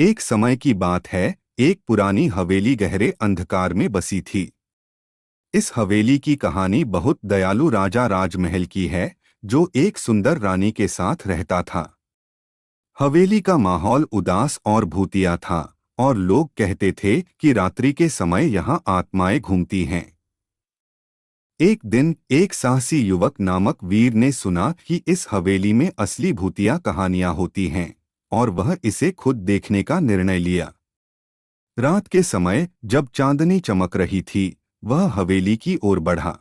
एक समय की बात है, एक पुरानी हवेली गहरे अंधकार में बसी थी। इस हवेली की कहानी बहुत दयालु राजा राजमहल की है, जो एक सुंदर रानी के साथ रहता था। हवेली का माहौल उदास और भूतिया था, और लोग कहते थे कि रात्रि के समय यहाँ आत्माएं घूमती हैं। एक दिन एक साहसी युवक नामक वीर ने सुना कि इस हवेली में असली भूतिया कहानियां होती हैं, और वह इसे खुद देखने का निर्णय लिया। रात के समय जब चांदनी चमक रही थी, वह हवेली की ओर बढ़ा।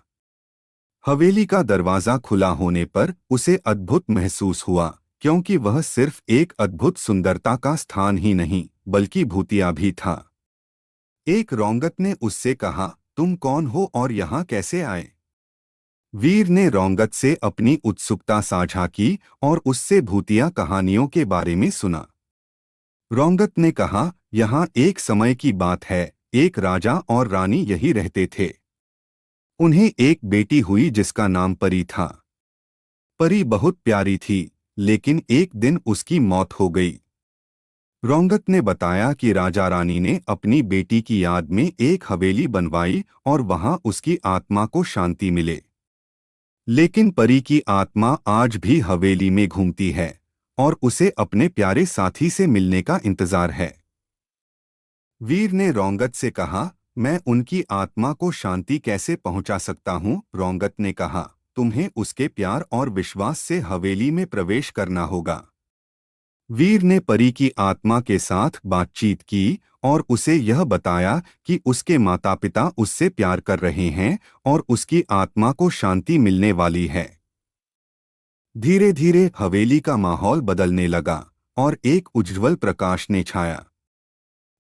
हवेली का दरवाजा खुला होने पर उसे अद्भुत महसूस हुआ, क्योंकि वह सिर्फ एक अद्भुत सुंदरता का स्थान ही नहीं, बल्कि भूतिया भी था। एक रौंगत ने उससे कहा, तुम कौन हो और यहाँ कैसे आए? वीर ने रौंगत से अपनी उत्सुकता साझा की और उससे भूतिया कहानियों के बारे में सुना। रौंगत ने कहा, यहाँ एक समय की बात है, एक राजा और रानी यही रहते थे। उन्हें एक बेटी हुई जिसका नाम परी था। परी बहुत प्यारी थी, लेकिन एक दिन उसकी मौत हो गई। रौंगत ने बताया कि राजा रानी ने अपनी बेटी की याद में एक हवेली बनवाई और वहां उसकी आत्मा को शांति मिले। लेकिन परी की आत्मा आज भी हवेली में घूमती है और उसे अपने प्यारे साथी से मिलने का इंतजार है। वीर ने रौंगत से कहा, मैं उनकी आत्मा को शांति कैसे पहुंचा सकता हूं? रौंगत ने कहा, तुम्हें उसके प्यार और विश्वास से हवेली में प्रवेश करना होगा। वीर ने परी की आत्मा के साथ बातचीत की और उसे यह बताया कि उसके माता पिता उससे प्यार कर रहे हैं और उसकी आत्मा को शांति मिलने वाली है। धीरे धीरे हवेली का माहौल बदलने लगा और एक उज्ज्वल प्रकाश ने छाया।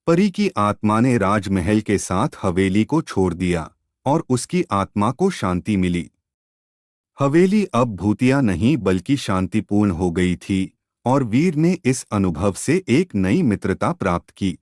परी की आत्मा ने राजमहल के साथ हवेली को छोड़ दिया और उसकी आत्मा को शांति मिली। हवेली अब भूतिया नहीं बल्कि शांतिपूर्ण हो गई थी, और वीर ने इस अनुभव से एक नई मित्रता प्राप्त की।